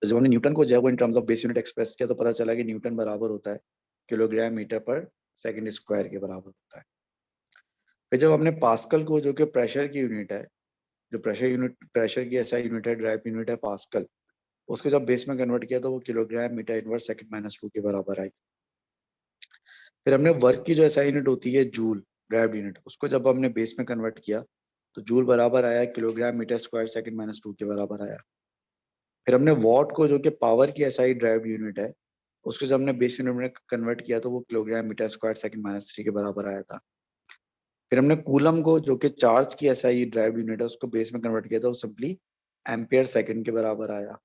तो जब हमने न्यूटन को जब in terms of base unit express किया तो पता चला कि न्यूटन बराबर होता है kilogram metre per second square के बराबर होता है। फिर जब हमने पास्कल को, जो कि प्रेशर की यूनिट है, जो प्रेशर की ऐसा यूनिट है, ड्राइव यूनिट है पास्कल, उसको जब बेस में कन्वर्ट किया तो वो kilogram metre inverse second minus 2 के बराबर आई। फिर हमने वर्क की जो ऐसा यूनिट होती है जूल, ड्राइव यूनिट, उसको जब हमने बेस में कन्वर्ट किया तो जूल बराबर आया kilogram metre square second minus 2 के बराबर आया। फिर हमने वॉट को, जो कि पावर की एसआई ड्राइव यूनिट है, उसको जब हमने बेस यूनिट में कन्वर्ट किया तो वो kilogram metre square second minus 3 के बराबर आया था। फिर हमने कूलम को, जो कि चार्ज की एसआई ड्राइव यूनिट है, उसको बेस में कन्वर्ट किया था, वो सिंपली एम्पियर सेकंड के बराबर आया।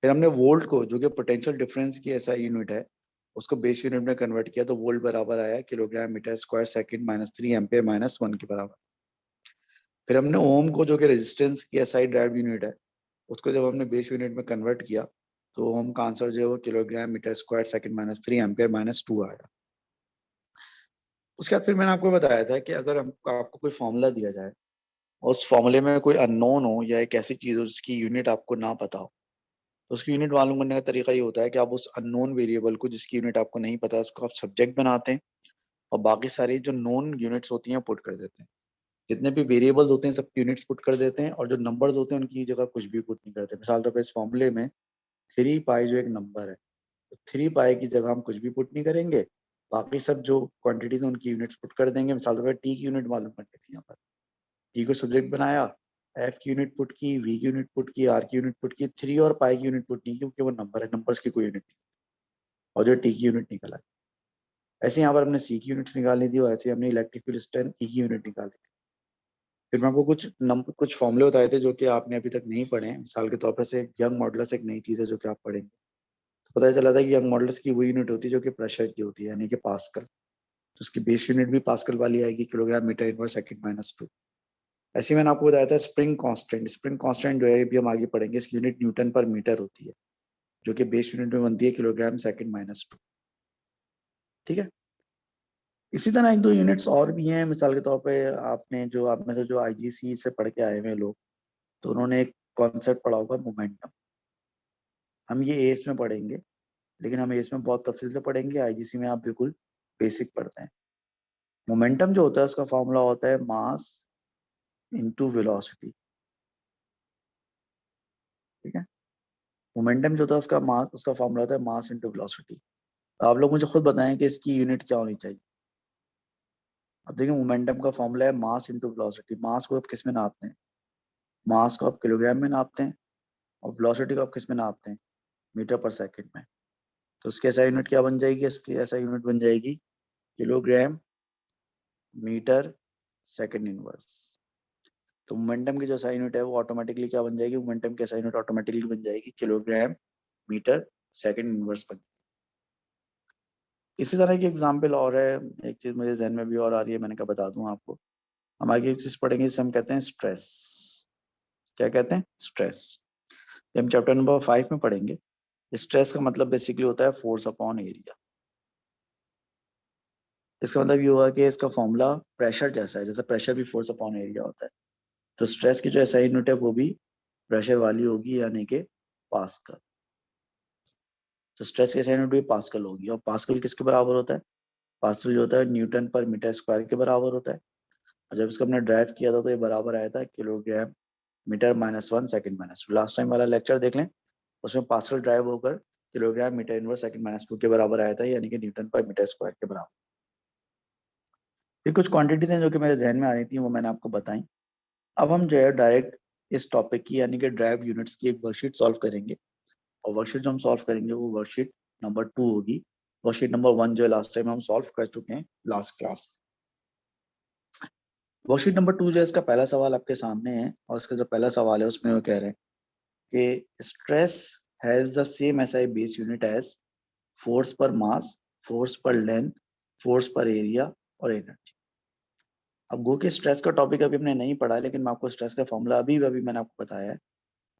फिर हमने वोल्ट को, जो कि पोटेंशियल डिफरेंस की एसआई यूनिट है, उसको बेस यूनिट में कन्वर्ट किया तो वोल्ट बराबर आया kilogram metre square second minus 3 ampere minus 1 के बराबर। फिर हमने ओम को, जो कि रेजिस्टेंस की एसआई ड्राइव यूनिट है, उसको जब हमने बेस यूनिट में कन्वर्ट किया तो ओम का आंसर जो है वो kilogram metre square second minus 3 ampere minus 2 आया। उसके बाद फिर मैंने आपको बताया था कि अगर आपको कोई फॉर्मूला दिया जाए और उस फॉर्मूले में कोई अननोन हो या एक ऐसी चीज हो जिसकी यूनिट आपको ना पता हो, तो उसकी यूनिट मालूम करने का तरीका ये होता है कि आप उस अननोन वेरिएबल को, जिसकी यूनिट आपको नहीं पता, उसको आप सब्जेक्ट बनाते हैं और बाकी सारी जो नोन यूनिट्स होती हैं पुट कर देते हैं। जितने भी वेरिएबल्स होते हैं सब यूनिट्स पुट कर देते हैं और जो नंबर्स होते हैं उनकी जगह कुछ भी पुट नहीं करते। मिसाल तौर पर इस फॉर्मूले में 3 पाई जो एक नंबर है, तो 3 पाई की जगह हम कुछ भी पुट नहीं करेंगे, बाकी सब जो क्वांटिटी है उनकी यूनिट्स पुट कर देंगे। मिसाल तौर पर टी की यूनिट मालूम करनी थी, यहाँ पर टी को सब्जेक्ट बनाया, एफ की यूनिट पुट की, वी की यूनिट पुट की, आर की यूनिट पुट की, 3 और पाई की यूनिट पुट नहीं, क्योंकि वो नंबर है, नंबर्स की कोई यूनिट नहीं, और जो टी की यूनिट निकला। ऐसे यहाँ पर हमने सी की यूनिट्स निकालनी थी और ऐसे हमने इलेक्ट्रिक फील्ड स्ट्रेंथ ई की यूनिट निकाली थी। फिर मैं आपको कुछ फॉर्मूले बताए थे जो कि आपने अभी तक नहीं पढ़े हैं। मिसाल के तौर पर से यंग मॉडुलस एक नई चीज है जो कि आप पढ़ेंगे, तो पता चला था कि यंग मॉडुलस की वही यूनिट होती है जो कि प्रेशर की होती है, यानी कि पास्कल। तो उसकी बेस यूनिट भी पास्कल वाली आएगी, kilogram metre inverse second minus 2। ऐसे ही मैंने आपको बताया था स्प्रिंग कांस्टेंट। स्प्रिंग कांस्टेंट जो है भी हम आगे पढ़ेंगे, इसकी यूनिट न्यूटन पर मीटर होती है, जो कि बेस यूनिट में बनती है किलोग्राम सेकंड माइनस 2। ठीक है। इसी तरह एक दो यूनिट्स और भी हैं। मिसाल के तौर पे आपने जो, आप में से जो आईजीसी से पढ़ के आए हुए लोग, तो उन्होंने एक कॉन्सेप्ट पढ़ा होगा मोमेंटम। हम ये एएस में पढ़ेंगे, लेकिन हम एएस में बहुत तफसील से पढ़ेंगे, आईजीसी में आप बिल्कुल बेसिक पढ़ते हैं। मोमेंटम जो होता है उसका फॉर्मूला होता है मास इंटू वेलोसिटी। ठीक है। मोमेंटम जो होता है उसका फॉर्मूला होता है मास इंटू वेलोसिटी। तो आप लोग मुझे खुद बताएं कि इसकी यूनिट क्या होनी चाहिए। अब देखिए, मोमेंटम का फॉर्मूला है मास इंटू वेलोसिटी। मास को आप किस में नापते हैं? मास को आप किलोग्राम में नापते हैं, और वेलोसिटी को आप किस में नापते हैं? मीटर पर सेकंड में। तो उसकी ऐसा यूनिट क्या बन जाएगी? इसकी ऐसा यूनिट बन जाएगी किलोग्राम मीटर सेकंड इनवर्स। तो मोमेंटम की जो ऐसा यूनिट है वो ऑटोमेटिकली क्या बन जाएगी? मोमेंटम की ऐसा यूनिट ऑटोमेटिकली बन जाएगी किलोग्राम मीटर सेकंड इनवर्स बन। इसी तरह की एग्जाम्पल और है, एक चीज मुझे जहन में भी और आ रही है, मैंने कहा बता दूं आपको। हम आगे एक चीज पढ़ेंगे जिसे हम कहते हैं स्ट्रेस। क्या कहते हैं? स्ट्रेस। हम चैप्टर नंबर 5 में पढ़ेंगे। स्ट्रेस का मतलब बेसिकली होता है फोर्स अपॉन एरिया। इसका मतलब ये हुआ कि इसका फॉर्मूला प्रेशर जैसा है, जैसे प्रेशर भी फोर्स अपॉन एरिया होता है, तो स्ट्रेस की जो ऐसा यूनिट है वो भी प्रेशर वाली होगी, यानी कि पास्कल। तो स्ट्रेस की ऐसा यूनिट भी पास्कल होगी, और पास्कल किसके बराबर होता है? पास्कल जो होता है न्यूटन पर मीटर स्क्वायर के बराबर होता है। और जब इसको हमने ड्राइव किया था तो ये बराबर आया था kilogram metre minus 1 second minus 2। Last time वाला लेक्चर देख लें, उसमें पास्कल ड्राइव होकर kilogram metre inverse second minus 2 के बराबर आया था, यानी कि न्यूटन पर मीटर स्क्वायर के बराबर। ये कुछ क्वांटिटीज हैं जो कि मेरे जहन में आ रही थी, वो मैंने आपको बताई। अब हम जो है डायरेक्ट इस टॉपिक की, यानी कि ड्राइव यूनिट्स की एक वर्कशीट सॉल्व करेंगे। और वर्कशीट जो हम सॉल्व करेंगे वो वर्कशीट नंबर 2 होगी। वर्कशीट नंबर 1 जो है लास्ट टाइम हम सॉल्व कर चुके हैं लास्ट क्लास। वर्कशीट नंबर 2 जो है, इसका पहला सवाल आपके सामने है, और इसका जो पहला सवाल है उसमें वो कह रहे हैं कि stress has the same SI base unit as force per mass, force per length, force per area और एनर्जी। अब गो के स्ट्रेस का टॉपिक अभी हमने नहीं पढ़ा है, लेकिन मैं आपको स्ट्रेस का फॉर्मूला अभी मैंने आपको बताया है।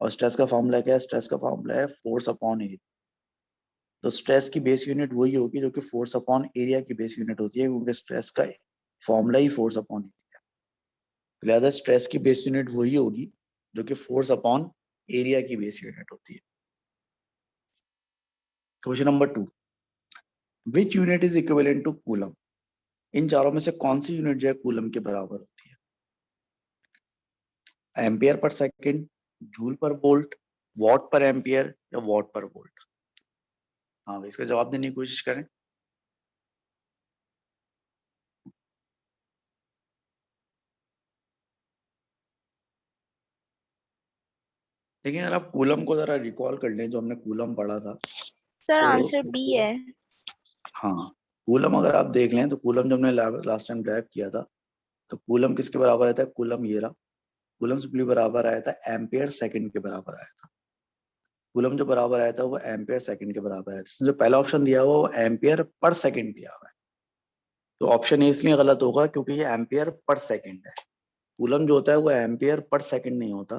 और स्ट्रेस का फॉर्मूला क्या है? स्ट्रेस का फॉर्मूला है फोर्स अपॉन एरिया। तो स्ट्रेस की बेस यूनिट वही होगी जो कि फोर्स अपॉन एरिया की बेस यूनिट होती है, क्योंकि स्ट्रेस का फॉर्मूला ही फोर्स अपॉन एरिया। लिहाजा स्ट्रेस की बेस यूनिट वही होगी जो कि फोर्स अपॉन एरिया की बेस यूनिट होती है। Question number 2, which unit is equivalent to coulomb? इन चारों में से कौन सी यूनिट जो है कूलम के बराबर होती है? एम्पियर पर सेकंड, जूल पर वोल्ट, वॉट पर एम्पियर या वॉट पर वोल्ट? हाँ भाई, इसका जवाब देने की कोशिश करें। लेकिन अगर आप कूलम को जरा रिकॉल कर लें, जो हमने कूलम पढ़ा था, सर तो आंसर बी है। हाँ, कूलम अगर आप देख लें तो कूलम जब हमने लास्ट टाइम ड्राइव किया था, तो कूलम किसके बराबर आता है? कूलम ये रहा, कूलम सिंपली बराबर आया था एम्पियर सेकंड के बराबर आया था। कूलम जो बराबर आया था वो एम्पियर सेकंड के बराबर आया था। जो पहला ऑप्शन दिया हुआ वो एम्पियर पर सेकंड दिया हुआ है, तो ऑप्शन ए इसलिए गलत होगा क्योंकि ये एम्पियर पर सेकंड है। कूलम जो होता है वो एम्पियर पर सेकंड नहीं होता,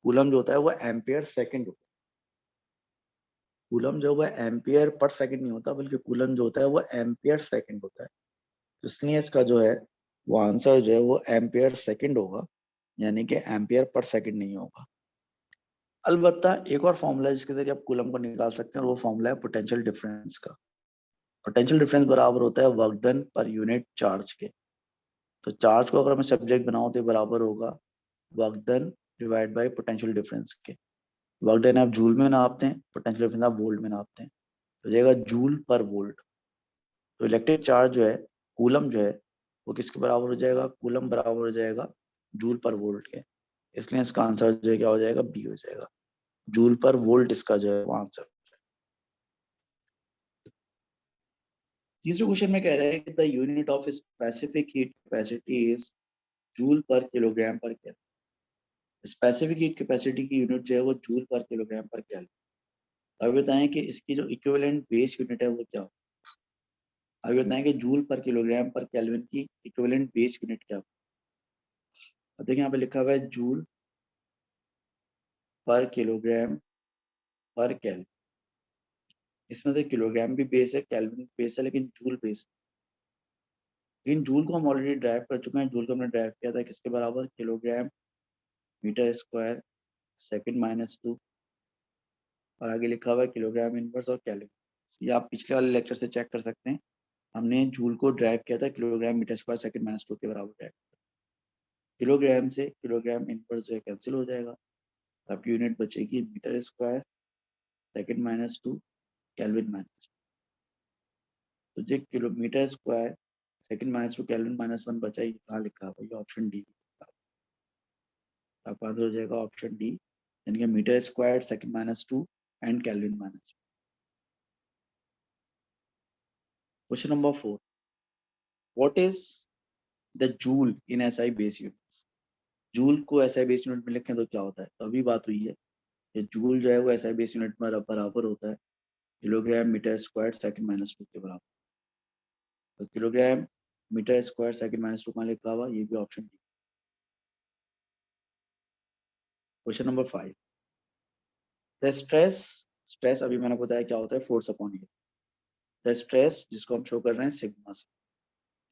कूलम जो होता है वो एम्पियर सेकंड होता है। कूलम जो है एम्पियर पर सेकंड नहीं होता, बल्कि कूलम जो होता है वो एम्पियर सेकंड होता है। तो इसलिए इसका जो है वो आंसर जो है वो एम्पियर सेकंड होगा, यानी कि एम्पियर पर सेकंड नहीं होगा। अलबत्ता एक और फॉर्मूला जिसके जरिए आप कूलम को निकाल सकते हैं, और वो फॉर्मूला है पोटेंशियल डिफरेंस का। पोटेंशियल डिफरेंस बराबर होता है work done per unit charge के। तो चार्ज को अगर मैं सब्जेक्ट बनाऊं तो बराबर होगा work done divide by potential difference के। वर्क डन आप जूल में नापते हैं, पोटेंशियल डिफरेंस आप वोल्ट में नापते हैं, तो जाएगा जूल पर वोल्ट। तो इलेक्ट्रिक चार्ज जो है, कूलम जो है, वो किसके बराबर हो जाएगा? कूलम बराबर हो जाएगा जूल पर वोल्ट के। इसलिए इसका आंसर जो है क्या हो जाएगा? बी हो जाएगा, जूल पर वोल्ट इसका जो है वो आंसर। तीसरे क्वेश्चन में कह रहे हैं कि the unit of specific heat capacity is joule पर किलोग्राम पर केल्विन। स्पेसिफिक हीट कैपेसिटी की यूनिट जो है वो जूल पर किलोग्राम पर केल्विन। अब बताएं कि इसकी जो इक्विवेलेंट बेस यूनिट है वो क्या हो? अब बताएं कि जूल पर किलोग्राम पर केल्विन की इक्विवेलेंट बेस यूनिट क्या हो? अब देखिए यहाँ पे लिखा हुआ है जूल पर किलोग्राम पर केल्विन। इसमें से किलोग्राम भी बेस है, केल्विन भी बेस है, लेकिन जूल बेस। लेकिन जूल को हम ऑलरेडी ड्राइव कर चुके हैं। जूल को हमने ड्राइव किया था किसके बराबर? Kilogram metre square second minus 2, और आगे लिखा हुआ है किलोग्राम इनवर्स और केल्विन। ये आप पिछले वाले लेक्चर से चेक कर सकते हैं। हमने जूल को ड्राइव किया था kilogram metre square second minus 2 के बराबर ड्राइव। किलोग्राम से किलोग्राम इनवर्स जो है कैंसिल हो जाएगा, आपकी यूनिट बचेगी metre square second minus 2 kelvin minus. तो जो kilometre square second minus 2 kelvin minus 1 बचा, ये कहाँ लिखा हुआ? ये ऑप्शन डी। आपका आंसर हो जाएगा ऑप्शन डी, यानी कि metre square second minus 2 and kelvin minus. Question number 4, what is the joule in SI base units? Joule को एसआई बेस यूनिट में लिखें तो क्या होता है? तो अभी बात हुई है कि जूल जो है वो एसआई बेस यूनिट में बराबर होता है kilogram metre square second minus 2 के बराबर। तो kilogram metre square second minus 2 कहाँ लिखा हुआ? ये भी option D. Question number 5, the stress, stress अभी मैंने बताया क्या होता है? Force upon area. The stress जिसको हम शो कर रहे हैं सिग्मा से,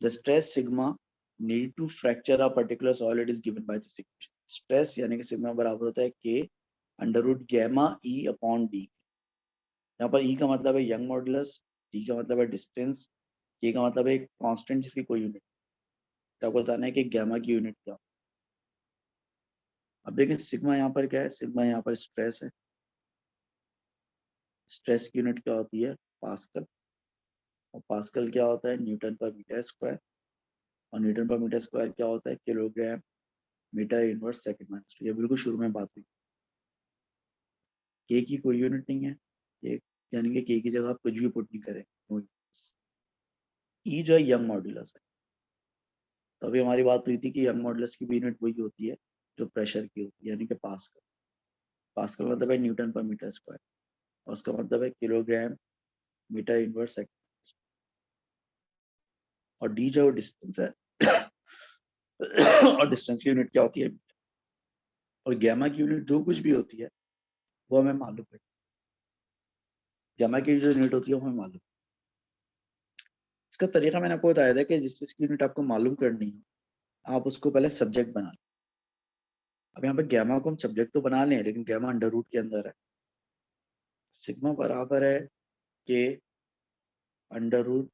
the stress sigma need to fracture a particular solid is given by this equation. Stress यानी कि सिग्मा बराबर होता है के under root gamma E upon D. यहाँ पर ई का मतलब है यंग मॉडुलस, डी का मतलब है डिस्टेंस, के का मतलब है एक कांस्टेंट जिसकी कोई यूनिट। तो आपको बताना है कि गैमा की यूनिट क्या। अब देखिए सिग्मा यहाँ पर क्या है? सिग्मा यहाँ पर स्ट्रेस है। स्ट्रेस की यूनिट क्या होती है? पास्कल। और पास्कल क्या होता है? Newton per metre square. और न्यूटन पर मीटर स्क्वायर क्या होता है? Kilogram metre inverse second minus 2। ये बिल्कुल शुरू में बात हुई। के की कोई यूनिट नहीं है, ये यानी कि के की जगह आप कुछ भी पुट नहीं करें। ई जो है यंग मॉड्यूलस है। तो अभी हमारी बात हुई थी कि यंग मॉड्यूलस की भी यूनिट वही होती है जो प्रेशर की होती है, यानी कि पास्कल। पास्कल मतलब है न्यूटन पर मीटर स्क्वायर, और उसका मतलब है किलोग्राम मीटर इनवर्स सेकंड। और डी जो डिस्टेंस है और डिस्टेंस की यूनिट क्या होती है? और गैमा की यूनिट जो कुछ भी होती है वो हमें मालूम है। गैमा की जो यूनिट होती है वो हमें मालूम। इसका तरीका मैंने आपको बताया था कि जिस चीज की यूनिट आपको मालूम करनी है, आप उसको पहले सब्जेक्ट बना लें। अब यहाँ पे गैमा को हम सब्जेक्ट तो बना लें, लेकिन गैमा अंडर रूट के अंदर है। सिग्मा बराबर है के under root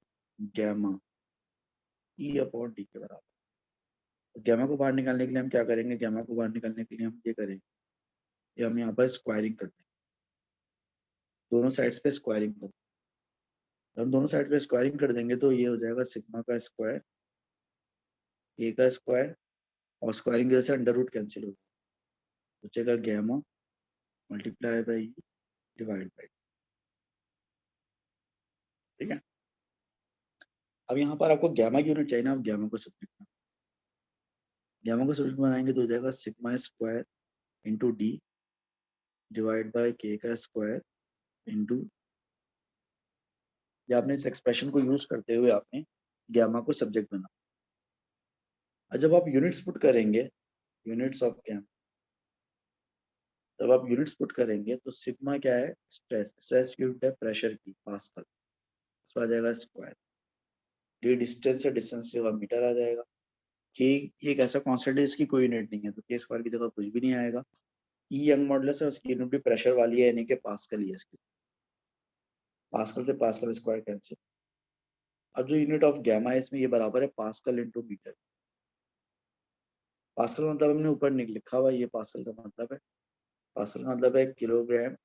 gamma E upon D के बराबर। तो गैमा को बाहर निकालने के लिए हम क्या करेंगे, गैमा को बाहर निकालने के लिए हम ये करेंगे कि हम यहाँ पर स्क्वायरिंग करते हैं, दोनों साइड्स पे स्क्वायरिंग करते हैं। हम दोनों साइड पे स्क्वायरिंग कर देंगे तो ये हो जाएगा सिग्मा का स्क्वायर ए का स्क्वायर, और स्क्वायरिंग की वजह से अंडर रूट कैंसिल हो जाएगा, बचेगा gamma multiply by divide by. ठीक है, अब यहाँ पर आपको गैमा की यूनिट चाहिए ना, आप गैमा को सब्जेक्ट गैमा को सब्जेक्ट बनाएंगे तो हो जाएगा sigma square into D divide by के का स्क्वायर इंटू, या आपने इस एक्सप्रेशन को यूज करते हुए आपने गैमा को सब्जेक्ट बना। और जब आप यूनिट्स पुट करेंगे, यूनिट्स ऑफ गैमा, जब आप यूनिट्स पुट करेंगे तो सिग्मा क्या है, स्ट्रेस, स्ट्रेस की यूनिट है प्रेशर की, पास्कल, इस पर आ जाएगा स्क्वायर, डी डिस्टेंस से डिस्टेंस के बाद मीटर आ जाएगा, कि ये एक ऐसा कॉन्स्टेंट है इसकी कोई यूनिट नहीं है, तो के स्क्वायर की जगह कुछ भी नहीं आएगा। ई यंग मॉडुलस है, उसकी यूनिट भी प्रेशर वाली है, यानी कि पास्कल ही है इसकी, पास्कल से पास्कल स्क्वायर कैंसिल। अब जो यूनिट ऑफ गैमा है इसमें ये बराबर है पास्कल इंटू मीटर। पास्कल का मतलब हमने ऊपर लिखा हुआ है, ये पास्कल का मतलब है, पास्कल का मतलब है kilogram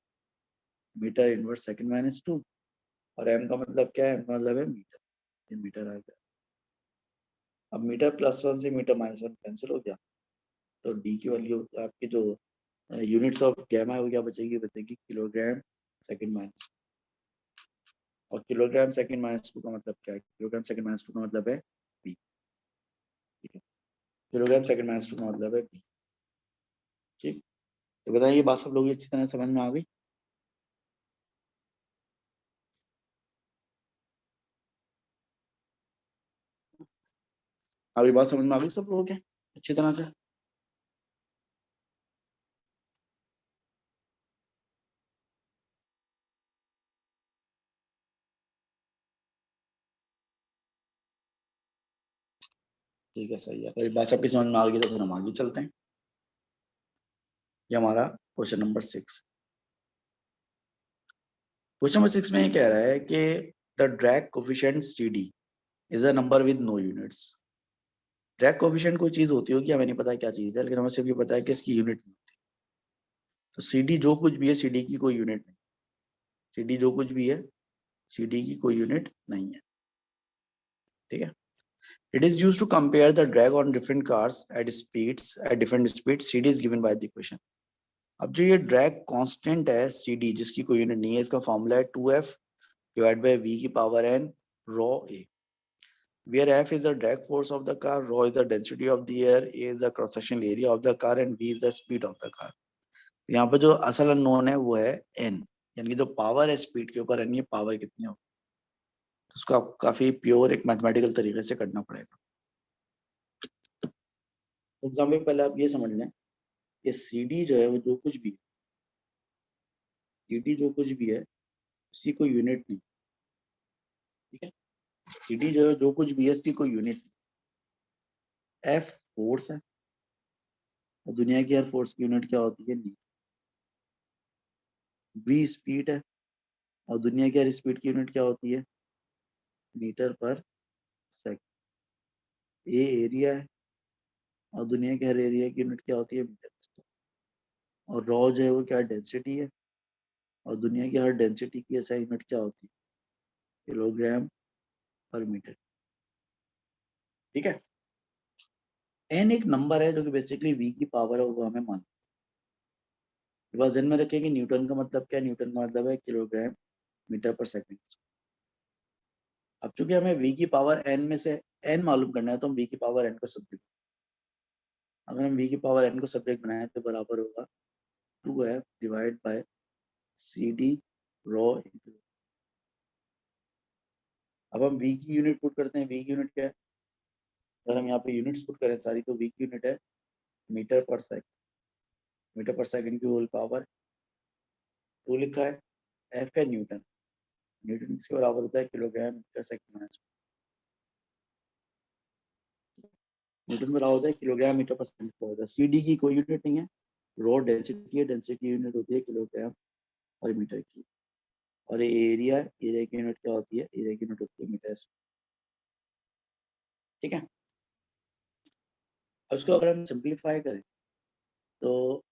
metre inverse second minus 2, और एम का मतलब क्या है, एम का मतलब है मीटर, ये मीटर आ गया। अब मीटर प्लस वन से मीटर माइनस वन कैंसिल हो गया, तो डी की वैल्यू आपकी जो यूनिट्स ऑफ गैमा है वो क्या बचेगी, बचेगी किलोग्राम सेकंड माइनस, और किलोग्राम सेकंड माइनस 2 का मतलब क्या है, किलोग्राम सेकंड माइनस 2 का मतलब है बी। ठीक है, किलोग्राम सेकंड माइनस 2 का मतलब है बी। ठीक, तो बताइए ये बात सब लोग अच्छी तरह समझ में आ गई। अभी बात समझ में आ गई सब लोगों के अच्छी तरह से। ठीक है, सही है, अगर बात सबकी समझ में आ गई तो फिर हम आगे चलते हैं। ये हमारा क्वेश्चन नंबर 6। क्वेश्चन नंबर 6 में ये कह रहा है कि the drag coefficient CD is a number with no units. Drag coefficient कोई चीज होती होगी, हमें नहीं पता क्या चीज है, लेकिन हमें सिर्फ ये पता है कि इसकी यूनिट नहीं होती। तो CD जो कुछ भी है, CD की कोई यूनिट नहीं, CD जो कुछ भी है, CD की कोई यूनिट नहीं है। ठीक है, it is used to compare the drag on different cars at speeds, at different speeds, CD is given by the equation। अब जो ये ड्रैग कांस्टेंट है CD, जिसकी कोई यूनिट नहीं है, इसका फॉर्मूला है 2F डिवाइड बाय V की power n rho A, where F is the drag force of the car, rho is the density of the air, A is the cross sectional area of the car and V is the speed of the car। यहाँ पर जो असल unknown है वो है n, यानी कि जो पावर है स्पीड के ऊपर n, ये पावर कितनी हो, तो उसको आपको काफी प्योर एक मैथमेटिकल तरीके से करना पड़ेगा। एग्जाम्पल पहले आप ये समझ लें कि CD जो है वो जो कुछ भी है, CD जो कुछ भी है उसकी कोई यूनिट नहीं। ठीक है, CD जो है जो कुछ भी है उसकी कोई यूनिट नहीं। F फोर्स है, और दुनिया की हर फोर्स की यूनिट क्या होती है, न्यूटन। V स्पीड है, और दुनिया की हर स्पीड की यूनिट क्या होती है, metre per second. A area है, और दुनिया के हर एरिया की यूनिट क्या होती है, मीटर पर स्क्वायर। और रॉ जो है वो क्या डेंसिटी है, और दुनिया की हर डेंसिटी की ऐसा यूनिट क्या होती है, किलोग्राम पर मीटर। ठीक है, n एक नंबर है जो कि बेसिकली V की पावर है, वो हमें मान बस ध्यान में रखें कि न्यूटन का मतलब क्या है, न्यूटन का मतलब है किलोग्राम मीटर पर सेकंड। अब चूंकि हमें V की पावर n में से n मालूम करना है, तो हम V की पावर n को सब्जेक्ट, अगर हम V की पावर n को सब्जेक्ट बनाए तो बराबर होगा 2F divide by CD raw into. अब हम V की यूनिट पुट करते हैं, V की यूनिट क्या है, अगर हम यहाँ पे यूनिट्स पुट करें सारी, तो V की यूनिट है metre per second, metre per second की होल पावर 2 लिखा है। F का न्यूटन, न्यूटन किसके बराबर होता है, kilogram metre second minus, newton बराबर होता है किलोग्राम मीटर पर सेकंड का होता है। CD की कोई यूनिट नहीं है, रॉ डेंसिटी है, डेंसिटी की यूनिट होती है किलोग्राम पर मीटर की, और एरिया की यूनिट क्या होती है? एरिया की यूनिट होती है मीटर स्क्वायर। ठीक है, उसको अगर हम सिंप्लीफाई करें तो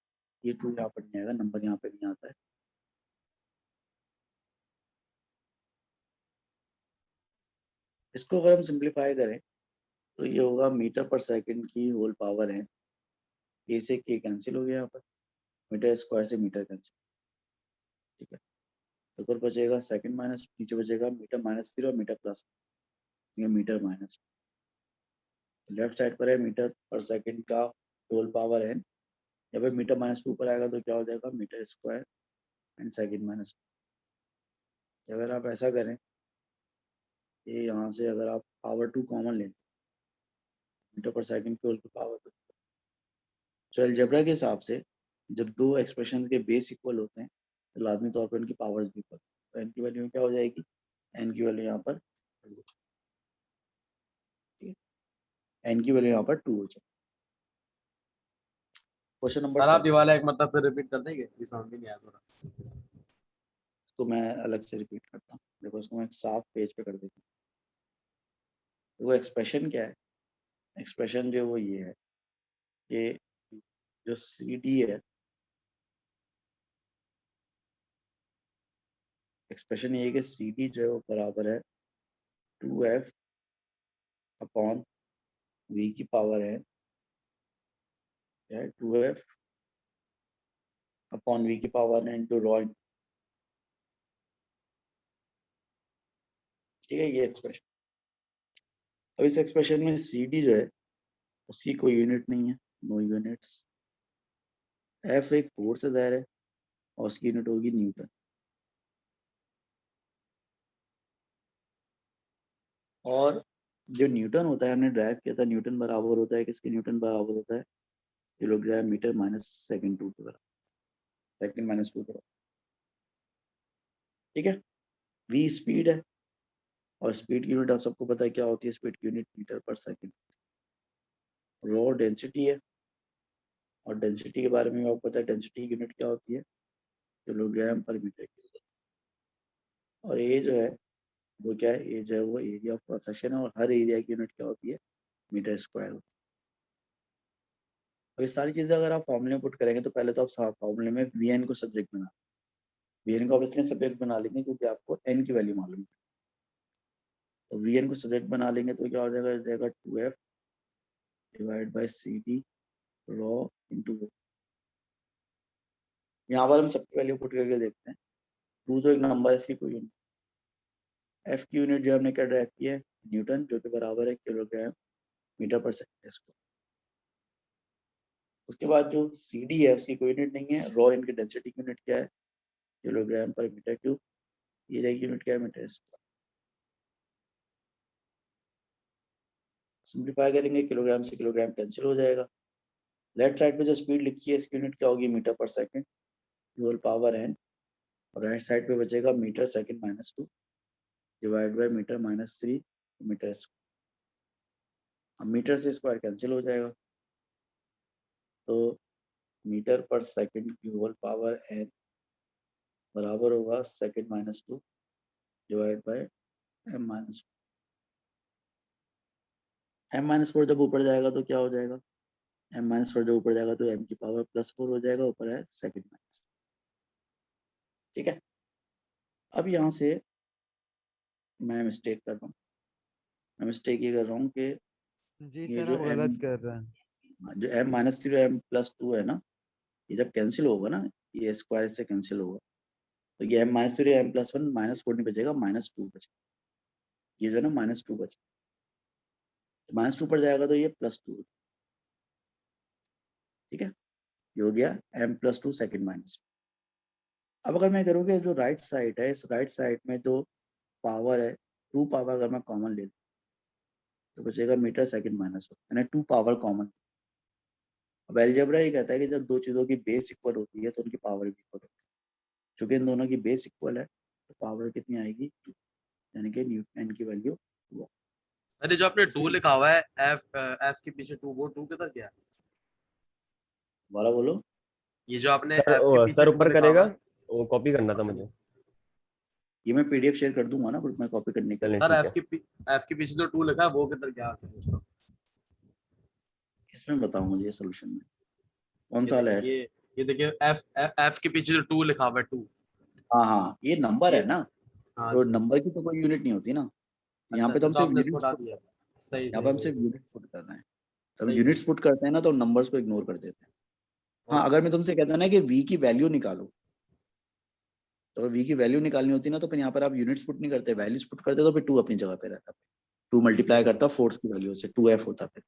ये 2 यहाँ पर नहीं आएगा, नंबर यहाँ पे नहीं आता है। इसको अगर हम सिंप्लीफाई करें तो ये होगा मीटर पर सेकंड की होल पावर है, ए से के कैंसिल हो गया यहाँ पर, मीटर स्क्वायर से मीटर कैंसिल। ठीक है, तो ऊपर बचेगा सेकंड माइनस, नीचे बचेगा मीटर माइनस 3 और मीटर प्लस, ये मीटर माइनस। लेफ्ट साइड पर है मीटर पर सेकंड का होल पावर है, जब मीटर माइनस 2 पर आएगा तो क्या हो जाएगा? Metre square and second minus. अगर आप ऐसा करें, ये यहाँ से अगर आप पावर 2 कॉमन लें, मीटर पर सेकंड की होल पावर 2, तो अलजेब्रा के हिसाब से जब दो एक्सप्रेशन के बेस इक्वल होते हैं तो लाजमी तौर पर उनकी पावर्स भी इक्वल। तो एन की वैल्यू क्या हो जाएगी? एन की वैल्यू यहाँ पर, एन की वैल्यू यहाँ पर 2 हो जाएगी। क्वेश्चन नंबर सर आप 7, ये वाला एक मतलब फिर रिपीट कर देंगे, ये समझ में नहीं आया थोड़ा। तो मैं अलग से रिपीट करता हूँ। देखो इसको मैं साफ पेज पे कर देता हूँ। वो एक्सप्रेशन क्या है? एक्सप्रेशन जो वो ये है कि जो सी डी है, एक्सप्रेशन ये है कि सी डी जो है वो बराबर है 2f अपॉन वी की पावर है, क्या है? 2f अपॉन वी की पावर है इंटू रॉ। ठीक है, ये एक्सप्रेशन। अब इस एक्सप्रेशन में सी डी जो है उसकी कोई यूनिट नहीं है, नो यूनिट्स। एफ एक फोर्स है ज़ाहिर है, और उसकी यूनिट होगी न्यूटन। और जो न्यूटन होता है, हमने ड्राइव किया था, न्यूटन बराबर होता है किसके? न्यूटन बराबर होता है किलोग्राम मीटर माइनस सेकंड 2 के बराबर, सेकंड माइनस 2 के बराबर। ठीक है, वी स्पीड है, और स्पीड की यूनिट आप सबको पता है क्या होती है? स्पीड की unit metre per second. Rho density है, और डेंसिटी के बारे में आपको पता है, डेंसिटी की यूनिट क्या होती है? Kilogram per metre cube. और ये जो है वो क्या है? ये जो है वो एरिया ऑफ क्रॉस सेक्शन है, और हर एरिया की यूनिट क्या होती है? मीटर स्क्वायर होती है। अब ये सारी चीजें अगर आप फॉर्मूले में पुट करेंगे तो पहले तो आप फॉर्मूले में वी एन को सब्जेक्ट बना, वी एन को आप इसलिए सब्जेक्ट बना लेंगे क्योंकि आपको एन की वैल्यू मालूम है। तो वी एन को सब्जेक्ट बना लेंगे तो क्या हो जाएगा? 2f divide by C D rho into. यहाँ पर हम सबकी वैल्यू पुट करके देखते हैं। 2 तो एक नंबर है, इसकी कोई यूनिट। एफ की यूनिट जो हमने क्या ड्राइव की है? न्यूटन, जो कि बराबर है kilogram metre per second square. उसके बाद जो सी डी है उसकी कोई यूनिट नहीं है, रॉ इनकी डेंसिटी की यूनिट क्या है? Kilogram per metre cube. Area की यूनिट क्या है? Metre square. सिंप्लीफाई करेंगे, किलोग्राम से किलोग्राम कैंसिल हो जाएगा। लेफ्ट साइड पे जो स्पीड लिखी है इसकी यूनिट क्या होगी? Metre per second whole power N. और राइट साइड पे बचेगा metre second minus 2 divide by metre minus 3 metre square. अब मीटर से स्क्वायर कैंसिल हो जाएगा, तो मीटर पर सेकंड की होल पावर एन बराबर होगा second minus 2 divide by M minus. M minus 4 जब ऊपर जाएगा तो क्या हो जाएगा? एम माइनस 4 जब ऊपर जाएगा तो एम की पावर प्लस 4 हो जाएगा, ऊपर है सेकंड माइनस। ठीक है, अब यहाँ से मैं मिस्टेक कर रहा हूँ। मैं मिस्टेक ये कर रहा हूँ कि जी ये सर, जो आप एम, गलत कर रहे हैं। जो एम माइनस 3 एम प्लस 2 है ना, ये जब कैंसिल होगा ना, ये स्क्वायर से कैंसिल होगा, तो ये M minus 3 M plus 1 minus 4 नहीं बचेगा, माइनस 2 बचेगा। ये जो है ना माइनस 2 बचेगा, तो माइनस 2 पर जाएगा तो ये प्लस 2। ठीक है, ये हो गया एम प्लस 2 सेकेंड माइनस। अब अगर मैं करूँगी जो राइट साइड है, इस राइट साइड में जो पावर है 2 पावर अगर मैं कॉमन ले लूँ तो बचेगा मीटर सेकंड माइनस 1, यानी 2 पावर कॉमन। अब अलजेब्रा ये कहता है कि जब दो चीजों की बेस इक्वल होती है तो उनकी पावर भी इक्वल होती है। चूंकि इन दोनों की बेस इक्वल है तो पावर कितनी आएगी? 2, यानी कि न्यूटन की वैल्यू 2। अरे जो आपने 2 इसलिए लिखा हुआ है, एफ के पीछे 2, वो 2 किधर गया? दोबारा बोलो। ये जो आपने सर एफ के पीछे सर 2 ऊपर लिखा हुआ करेगा, है। वो कॉपी करना था अच्छा, मुझे। ये मैं पीडीएफ शेयर कर दूंगा ना ग्रुप में कॉपी करने के लिए। सर ठीक है। एफ के पीछे जो 2 लिखा है वो किधर गया सर उसका? इसमें बताओ मुझे सोल्यूशन में कौन सा वाला है। ये देखिए एफ के पीछे जो 2 लिखा हुआ है 2। हाँ हाँ, ये नंबर ये है ना, हाँ तो जी। नंबर की तो कोई यूनिट नहीं होती ना। यहाँ अच्छा पे तो अच्छा, हम तो सिर्फ आपने इसको यूनिट्स हटा दिया। सही यहाँ पे सही हम सही सिर्फ सही यूनिट्स पुट कर रहे हैं। जब सही यूनिट्स सही। पुट करते हैं ना तो नंबर्स को इग्नोर कर देते हैं। हाँ, ओके अगर मैं तुमसे कहता ना कि v की वैल्यू निकालो, तो अगर v की वैल्यू निकालनी होती ना तो फिर यहाँ पर आप यूनिट्स पुट नहीं करते, वैल्यूज पुट करते, तो फिर 2 अपनी जगह पे रहता, 2 मल्टीप्लाई करता फोर्स की वैल्यू से, 2f होता फिर।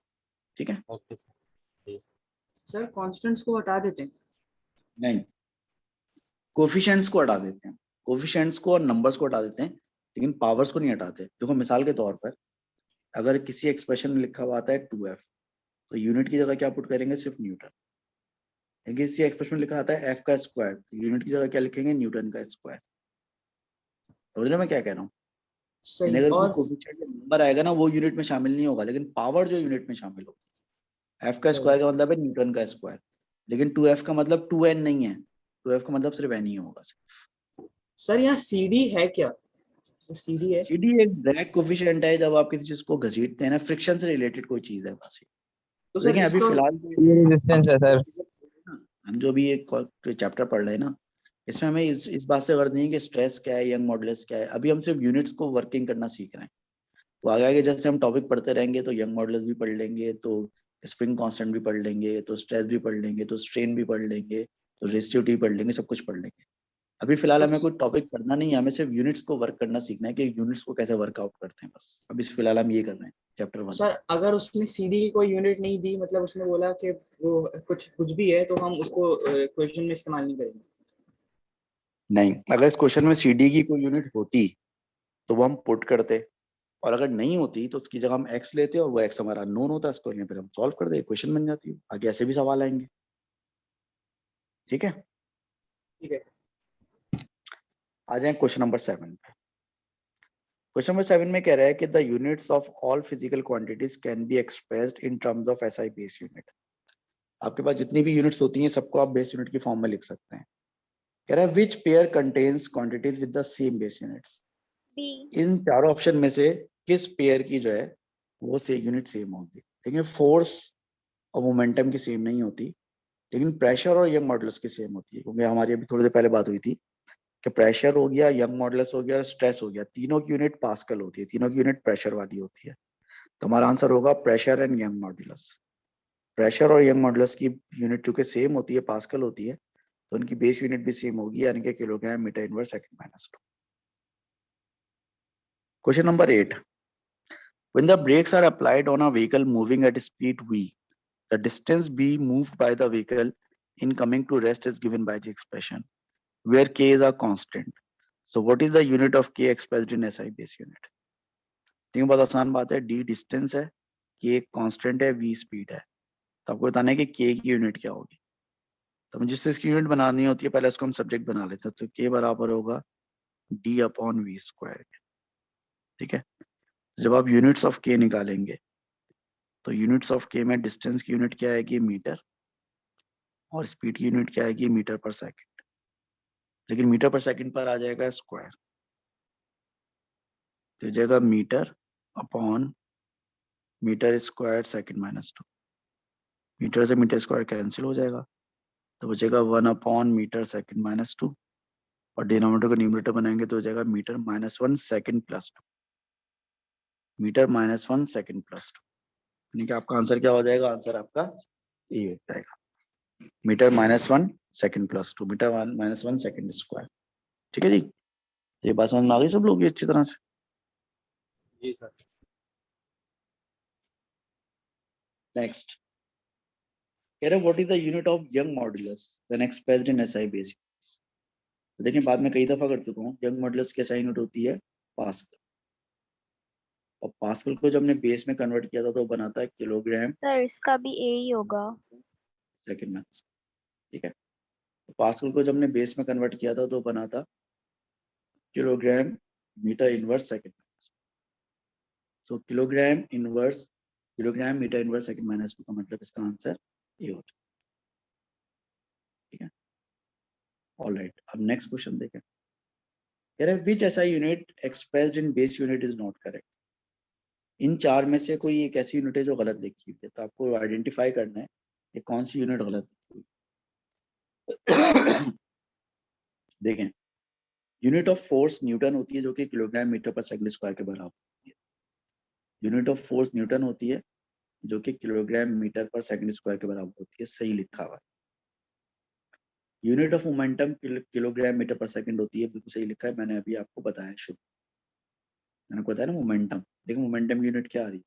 ठीक है। Okay sir. सर कांस्टेंट्स को हटा देते हैं। नहीं, कोफिशिएंट्स को हटा देते हैं, कोफिशिएंट्स को और नंबर्स को हटा देते हैं, लेकिन पावर्स को नहीं हटाते। देखो मिसाल के तौर पर अगर किसी एक्सप्रेशन में लिखा हुआ आता है 2f, तो यूनिट की जगह क्या पुट करेंगे, सिर्फ न्यूटन। लेकिन किसी एक्सप्रेशन में लिखा आता है f का स्क्वायर, तो यूनिट की जगह क्या लिखेंगे, न्यूटन का स्क्वायर। समझ रहे हो मैं क्या कह रहा हूँ। यानी सही। अगर कोई और कोफिशिएंट नंबर आएगा ना वो यूनिट में शामिल नहीं होगा, लेकिन पावर जो यूनिट में शामिल होगी। f का सही। स्क्वायर का मतलब है न्यूटन का स्क्वायर, लेकिन 2f का मतलब 2n नहीं है, 2f का मतलब सिर्फ n ही होगा। सर यहाँ सीडी है क्या? सीडी है। सीडी एक ड्रैग कोफिशिएंट है, जब आप किसी चीज को घसीटते हैं ना, फ्रिक्शन से रिलेटेड कोई चीज है बस। तो तो सर देखें अभी इसका फिलहाल ये रेजिस्टेंस है सर। हम जो भी एक चैप्टर पढ़ रहे हैं ना, इसमें हमें इस बात से गर्ज नहीं है कि स्ट्रेस क्या है, यंग मॉडुलस क्या है। अभी हम सिर्फ यूनिट्स को वर्किंग करना सीख रहे हैं। तो आगे आगे जैसे हम टॉपिक पढ़ते रहेंगे तो यंग मॉडुलस भी पढ़ लेंगे, तो स्प्रिंग कांस्टेंट भी पढ़ लेंगे, तो स्ट्रेस भी पढ़ लेंगे, तो स्ट्रेन भी पढ़ लेंगे, तो रेसिस्टिविटी पढ़ लेंगे, सब कुछ पढ़ लेंगे। अभी फिलहाल तो, हमें कोई टॉपिक पढ़ना नहीं है, हमें सिर्फ यूनिट्स को वर्क करना सीखना है कि यूनिट्स को कैसे वर्कआउट करते हैं बस। अभी फिलहाल हम ये कर रहे हैं चैप्टर 1। सर अगर उसने सीडी की कोई यूनिट नहीं दी, मतलब उसने बोला कि वो कुछ भी है, तो हम उसको क्वेश्चन में इस्तेमाल नहीं करेंगे। नहीं, अगर इस क्वेश्चन में सीडी की कोई यूनिट होती तो वो हम पुट करते, और अगर नहीं होती तो उसकी जगह हम एक्स लेते और वो एक्स हमारा नोन होता, इसको फिर हम सॉल्व कर दे, क्वेश्चन बन जाती है। आगे ऐसे भी सवाल आएंगे। ठीक है, ठीक है। आ जाए क्वेश्चन नंबर 7 पे। क्वेश्चन नंबर 7 में कह रहा है कि the units of all physical quantities can be expressed in terms of SI base unit. आपके पास जितनी भी यूनिट्स होती हैं सबको आप बेस यूनिट की फॉर्म में लिख सकते हैं। कह रहा है which pair contains quantities with the same base units. इन चारों ऑप्शन में से किस पेयर की जो है वो से यूनिट सेम होगी। देखिए फोर्स और मोमेंटम की सेम नहीं होती, लेकिन प्रेशर और यंग मॉडुलस की सेम होती है, क्योंकि हमारी अभी थोड़ी देर पहले बात हुई थी कि प्रेशर हो गया, यंग मॉडुलस हो गया, स्ट्रेस हो गया, तीनों की यूनिट पास्कल होती है, तीनों की यूनिट प्रेशर वाली होती है। तो हमारा आंसर होगा pressure and young modulus. Pressure और यंग मॉडुलस की यूनिट चूंकि सेम होती है, पास्कल होती है, तो उनकी बेस यूनिट भी सेम होगी, यानी कि kilogram metre inverse second minus 2। Question number 8। When the brakes are applied on a vehicle moving at speed v, the distance b moved by the vehicle in coming to rest is given by the expression where k is a constant. So what is the unit of k expressed in SI base unit? देखिए बहुत आसान बात है, d distance है, k एक constant है, v speed है। तो आपको बताना है कि k की यूनिट क्या होगी। तो मुझे जिससे इसकी यूनिट बनानी होती है पहले इसको हम सब्जेक्ट बना लेते हैं। तो k बराबर होगा d अपॉन v स्क्वायर। ठीक है, जब आप यूनिट्स ऑफ k निकालेंगे तो यूनिट्स ऑफ k में डिस्टेंस की यूनिट क्या आएगी, मीटर, और स्पीड की यूनिट क्या आएगी, मीटर पर सेकंड। लेकिन मीटर पर सेकंड पर आ जाएगा स्क्वायर, तो जाएगा metre upon metre square second minus 2। Metre से मीटर स्क्वायर कैंसिल हो जाएगा, तो बचेगा 1 अपॉन मीटर सेकंड माइनस 2, और डिनोमिनेटर को न्यूमरेटर बनाएंगे तो हो जाएगा metre minus 1 second plus 2। Metre minus 1 second plus 2, यानी कि आपका आंसर क्या हो जाएगा, आंसर आपका ये हो जाएगा metre minus 1 second plus 2, metre minus 1 second square. ठीक है जी, ये बात समझ में आ गई सब लोग अच्छी तरह से। जी सर। नेक्स्ट कह रहे what is the unit of young modulus when expressed in SI base. तो देखिए बाद में कई दफा कर चुका हूँ, यंग मॉडुलस की एसआई यूनिट होती है पास्कल, और पास्कल को जब हमने बेस में कन्वर्ट किया था तो बनाता है किलोग्राम सर इसका भी ए ही होगा। Second minus. ठीक है, तो पास्कल को जब हमने बेस में कन्वर्ट किया था तो बना था kilogram metre inverse second minus. So kilogram metre inverse second minus का मतलब इसका आंसर ये होता है। ठीक है, ऑलराइट, अब नेक्स्ट क्वेश्चन देखें। कह रहा है which SI unit expressed in base unit is not correct. इन चार में से कोई एक ऐसी यूनिट है जो गलत लिखी हुई है, तो आपको आइडेंटिफाई करना है कि कौन सी यूनिट गलत लिखी हुई है। देखें, यूनिट ऑफ फोर्स न्यूटन होती है जो कि kilogram metre per second square के बराबर होती है। यूनिट ऑफ फोर्स न्यूटन होती है जो कि kilogram metre per second square के बराबर होती है, सही लिखा हुआ है। Unit of momentum kilogram metre per second होती है, बिल्कुल सही लिखा है, मैंने अभी आपको बताया शुरू, मैंने बताया ना मोमेंटम। देखो मोमेंटम यूनिट क्या आ रही है,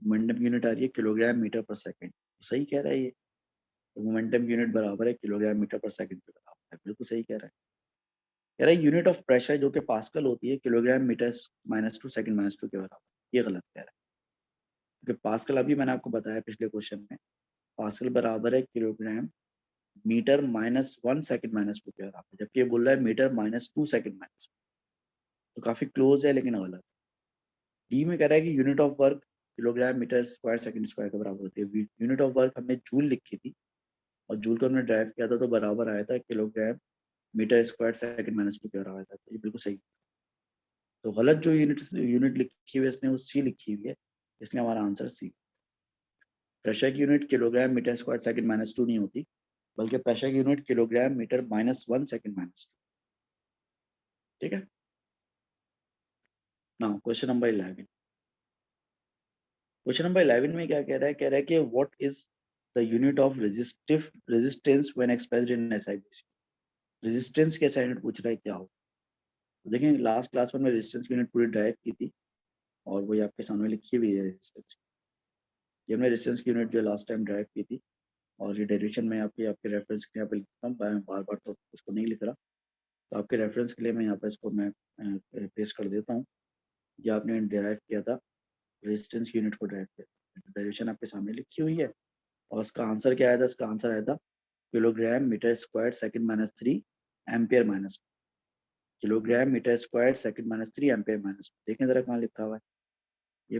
मोमेंटम यूनिट आ रही है किलोग्राम मीटर पर सेकंड, सही कह रहा है ये। तो मोमेंटम यूनिट बराबर है किलोग्राम मीटर पर सेकंड के बराबर है, बिल्कुल सही कह रहा है। कह रहा है यूनिट ऑफ प्रेशर जो कि पास्कल होती है किलोग्राम मीटर -2 सेकंड -2 के बराबर, ये गलत कह रहा है। क्योंकि पास्कल अभी मैंने आपको बताया पिछले क्वेश्चन में, पास्कल बराबर है किलोग्राम मीटर -1 सेकंड -2 के बराबर, जबकि ये बोल रहा है मीटर -2 सेकंड -2, तो काफी क्लोज है लेकिन गलत। डी में कह रहा है कि unit of work kilogram metre square second square के बराबर होती है। यूनिट ऑफ वर्क हमने जूल लिखी थी और जूल को हमने ड्राइव किया था तो बराबर आया था किलोग्राम मीटर स्क्वायर सेकंड -2 के बराबर आया था, तो ये बिल्कुल सही। तो गलत जो यूनिट लिखी हुई है इसने वो सी लिखी हुई है, इसलिए हमारा आंसर सी। प्रेशर की unit kilogram metre square second -2 नहीं होती, बल्कि प्रेशर की यूनिट किलोग्राम मीटर -1 सेकंड -2। ठीक है। Now question number 11। Question number 11 में क्या कह रहा है कि what is the unit of resistance when expressed in SI base. Resistance के यूनिट पूछ रहा है क्या हो। देखिए लास्ट क्लास में रेजिस्टेंस यूनिट पूरी ड्राइव की थी और वही आपके सामने लिखी हुई है रेजिस्टेंस। ये हमने रेजिस्टेंस की यूनिट जो लास्ट टाइम ड्राइव की थी और ये डेरिवेशन में आपके रेफरेंस के यहाँ पे लिखता हूँ, बार बार तो इसको नहीं लिख रहा, तो आपके रेफरेंस के लिए मैं यहाँ पे इसको मैं पेस्ट कर देता हूँ। ये आपने डिराइव किया था, रेजिस्टेंस यूनिट को ड्राइव किया, डेरिवेशन आपके सामने लिखी हुई है और उसका आंसर क्या आया था, इसका आंसर आया था kilogram metre square second -3 ampere minus, kilogram metre square second -3 ampere minus. देखें जरा कहाँ लिखा हुआ है, ये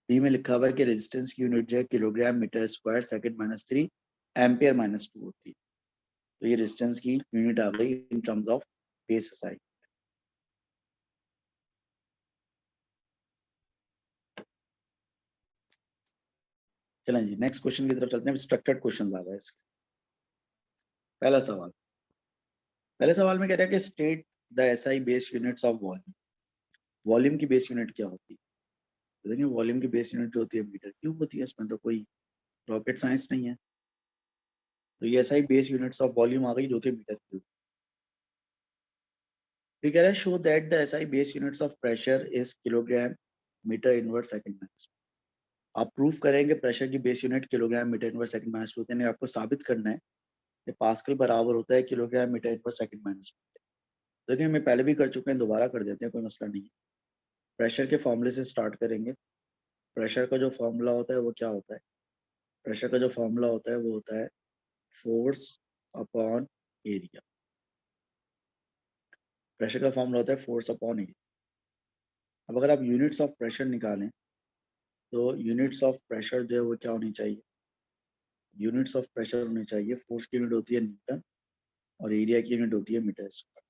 बी में लिखा हुआ है कि रेजिस्टेंस की यूनिट जो है kilogram metre square second -3 ampere -2 होती है। तो ये रेजिस्टेंस की यूनिट आ गई in terms of base SI. चलें जी नेक्स्ट क्वेश्चन की तरफ चलते हैं। स्ट्रक्चर्ड क्वेश्चन ज्यादा है इसके। पहले सवाल में कह रहा है कि state the SI base units of volume. Volume की बेस यूनिट क्या होती है। देखिए वॉल्यूम की बेस यूनिट जो होती है मीटर क्यूब होती है, इसमें तो कोई रॉकेट साइंस नहीं है। तो ये SI base units of volume आ गई जो कि मीटर क्यूब। फिर कह रहा है show that the SI base units of pressure is kilogram metre inverse second minus. आप प्रूफ करेंगे प्रेशर की base unit kilogram metre inverse second minus होते हैं, आपको साबित करना है कि पास्कल बराबर होता है kilogram metre inverse second minus. देखिए मैं पहले भी कर चुके हैं, दोबारा कर देते हैं, कोई मसला नहीं है। प्रेशर के फॉर्मूले से स्टार्ट करेंगे। प्रेशर का जो फॉर्मूला होता है वो क्या होता है, प्रेशर का जो फॉर्मूला होता है वो होता है फोर्स अपॉन एरिया। प्रेशर का फॉर्मूला होता है फोर्स अपॉन एरिया। अब अगर आप यूनिट्स ऑफ प्रेशर निकालें तो यूनिट्स ऑफ प्रेशर जो है वो क्या होनी चाहिए, यूनिट्स ऑफ प्रेशर होनी चाहिए, फोर्स की यूनिट होती है न्यूटन और एरिया की यूनिट होती है मीटर स्क्वायर।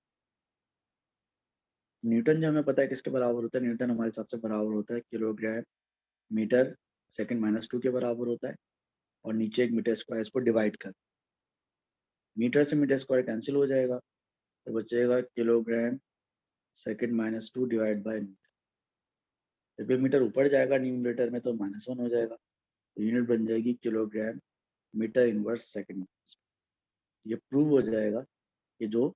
न्यूटन जो हमें पता है किसके बराबर होता है, न्यूटन हमारे हिसाब से बराबर होता है किलोग्राम मीटर सेकंड -2 के बराबर होता है और नीचे एक मीटर स्क्वायर, इसको डिवाइड कर, मीटर से मीटर स्क्वायर कैंसिल हो जाएगा तो बचेगा kilogram second -2 divide by metre. जब मीटर ऊपर जाएगा न्यूमरेटर में तो -1 हो जाएगा, तो यूनिट बन जाएगी किलोग्राम मीटर इनवर्स सेकंड। ये प्रूव हो जाएगा कि जो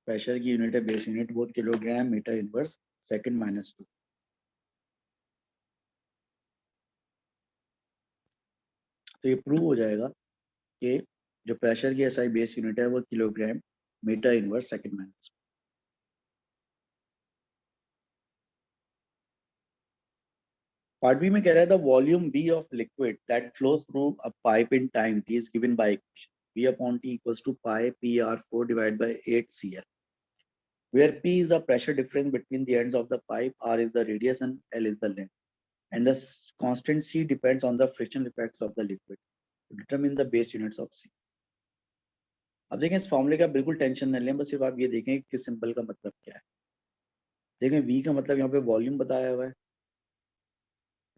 प्रेशर की यूनिट है बेस यूनिट वो किलोग्राम मीटर इनवर्स सेकंड -2। तो ये प्रूव हो जाएगा कि जो प्रेशर की एसआई बेस यूनिट है वो kilogram metre inverse second -2। Part B में कह रहा है the volume V of liquid that flows through a pipe in time t is given by equation V upon T equals to pi PR4 divided by 8 Cl, where P is the pressure difference between the ends of the pipe, R is the radius and L is the length, and the constant C depends on the friction effects of the liquid. To determine the base units of C. अब देखें इस फॉर्मूले का बिल्कुल tension न लें, बस सिर्फ आप ये देखें कि सिंबल का मतलब क्या है। देखें V का मतलब यहाँ पे वॉल्यूम बताया हुआ है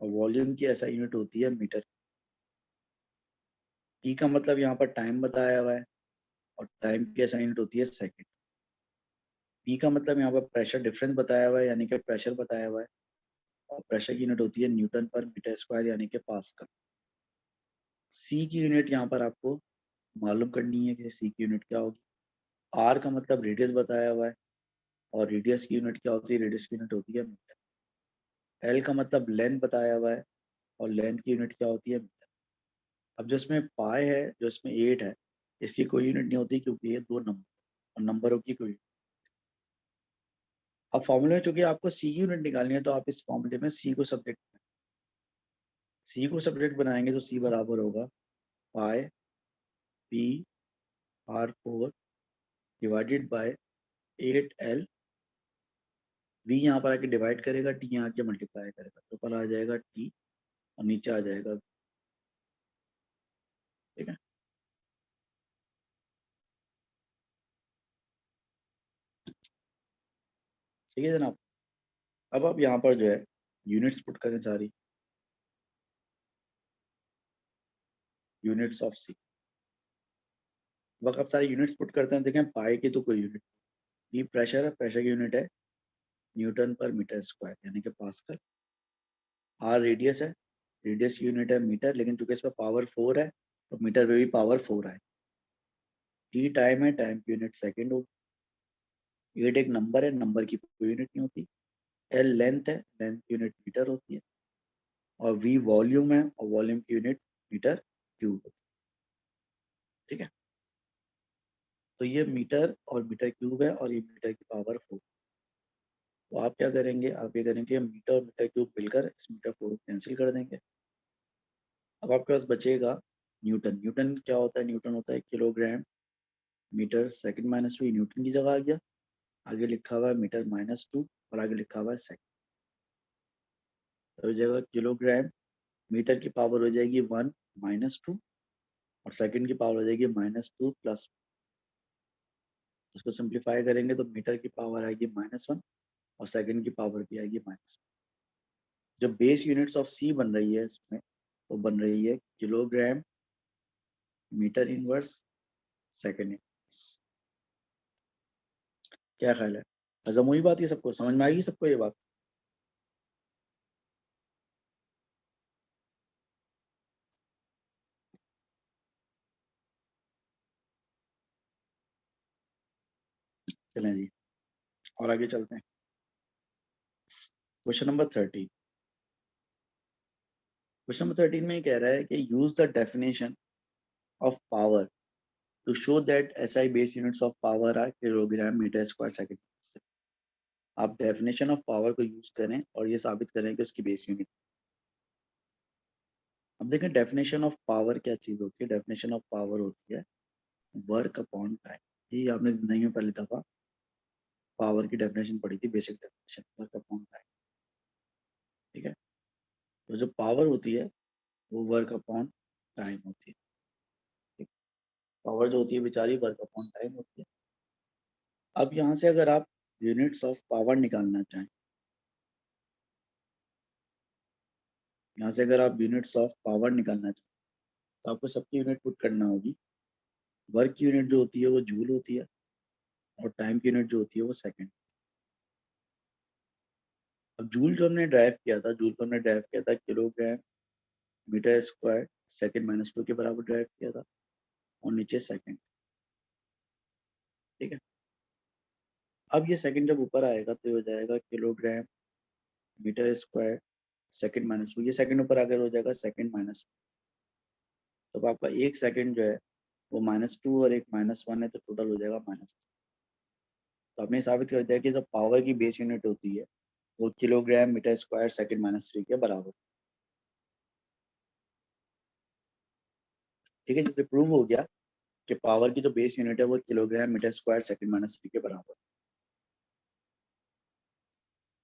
और वॉल्यूम की ऐसा यूनिट होती है मीटर। T का मतलब यहाँ पर टाइम बताया हुआ है और टाइम की ऐसा यूनिट होती है सेकंड। P का मतलब यहाँ पर प्रेशर डिफरेंस बताया हुआ है यानी कि प्रेशर बताया हुआ है और प्रेशर की यूनिट होती है न्यूटन पर मीटर स्क्वायर यानी कि पास्कल। C की यूनिट यहाँ पर आपको मालूम करनी है कि C की यूनिट क्या होगी। R का मतलब रेडियस बताया हुआ है और रेडियस की यूनिट क्या होती है, रेडियस की यूनिट होती है मीटर। L का मतलब लेंथ बताया हुआ है और लेंथ की यूनिट क्या होती है मीटर। अब जो इसमें पाई है, जो इसमें 8 है, इसकी कोई यूनिट नहीं होती क्योंकि ये 2 नंबर और नंबरों की कोई। अब फॉर्मूले में चूंकि आपको C की यूनिट निकालनी है तो आप इस फॉर्मूले में C को सब्जेक्ट बनाएंगे तो C बराबर होगा पाई P R4 divided by 8L। V यहाँ पर आके डिवाइड करेगा, T यहाँ आके मल्टीप्लाई करेगा, तो ऊपर आ जाएगा T और नीचे आ जाएगा। ठीक है, ठीक है जनाब। अब आप यहाँ पर जो है यूनिट्स पुट करें, सारी यूनिट्स ऑफ C। वक्त आप सारे यूनिट्स पुट करते हैं, देखें पाई की तो कोई यूनिट, ये प्रेशर है, प्रेशर की यूनिट है न्यूटन पर मीटर स्क्वायर यानी कि पास्कल। R रेडियस है, रेडियस की यूनिट है मीटर, लेकिन चूंकि इस पर पावर 4 है तो मीटर पे भी पावर 4 आए। T टाइम है, टाइम की यूनिट सेकंड होगी। 8 एक नंबर है, नंबर की कोई यूनिट नहीं होती। L लेंथ है, लेंथ की यूनिट मीटर होती है और V वॉल्यूम है और वॉल्यूम की यूनिट मीटर क्यूब होती है। ठीक है, तो ये मीटर और मीटर क्यूब है और ये मीटर की पावर 4। तो आप क्या करेंगे, आप ये करेंगे मीटर और मीटर क्यूब मिलकर इस मीटर 4 को कैंसिल कर देंगे। अब आपके पास बचेगा न्यूटन। न्यूटन क्या होता है, न्यूटन होता है kilogram metre second minus 2, newton की जगह आ गया। आगे लिखा हुआ है मीटर -2 और आगे लिखा हुआ है सेकंड, तो जगह किलोग्राम मीटर की पावर हो जाएगी 1 -2 और सेकंड की पावर हो जाएगी -2 + उसको सिंप्लीफाई करेंगे तो मीटर की पावर आएगी -1 और सेकंड की पावर भी आएगी -1। जो बेस यूनिट्स ऑफ C बन रही है इसमें, वो बन रही है kilogram metre inverse second inverse. क्या ख्याल है, हजम हुई बात, ये सबको समझ में आएगी सबको ये बात? चलें जी और आगे चलते हैं। Question number 13। क्वेश्चन नंबर 13 में कह रहा है कि use the definition of power to show that SI base units of power are kilogram metre square second. आप डेफिनेशन ऑफ पावर को यूज करें और ये साबित करें कि उसकी बेस यूनिट। अब देखें डेफिनेशन ऑफ पावर क्या चीज होती है। डेफिनेशन ऑफ पावर होती है वर्क अपॉन टाइम। ये आपने जिंदगी में पहली दफा पावर की डेफिनेशन पढ़ी थी, basic definition, work upon time. ठीक है, तो जो पावर होती है वो वर्क अपॉन टाइम होती है। पावर जो होती है बेचारी वर्क अपॉन टाइम होती है। अब यहाँ से अगर आप यूनिट्स ऑफ पावर निकालना चाहें, यहाँ से अगर आप यूनिट्स ऑफ पावर निकालना चाहें तो आपको सबकी यूनिट पुट करना होगी। वर्क की यूनिट जो होती है वो जूल होती है और टाइम की यूनिट जो होती है वो सेकंड। अब जूल जो हमने ड्राइव किया था, जूल को हमने ड्राइव किया था किलोग्राम मीटर स्क्वायर सेकंड -2 के बराबर ड्राइव किया था और नीचे सेकंड। ठीक है, अब ये सेकंड जब ऊपर आएगा तो हो जाएगा किलोग्राम मीटर स्क्वायर सेकंड -2। ये सेकंड ऊपर आकर हो जाएगा सेकंड -2। तो आपका एक सेकंड जो है वो -2 और एक -1 है तो टोटल हो जाएगा -। तो आपने साबित कर दिया कि जो पावर की बेस यूनिट होती है वो किलोग्राम मीटर स्क्वायर सेकंड -3 के बराबर। ठीक है, जब प्रूव हो गया कि पावर की जो बेस यूनिट है वो किलोग्राम मीटर स्क्वायर सेकंड -3 के बराबर।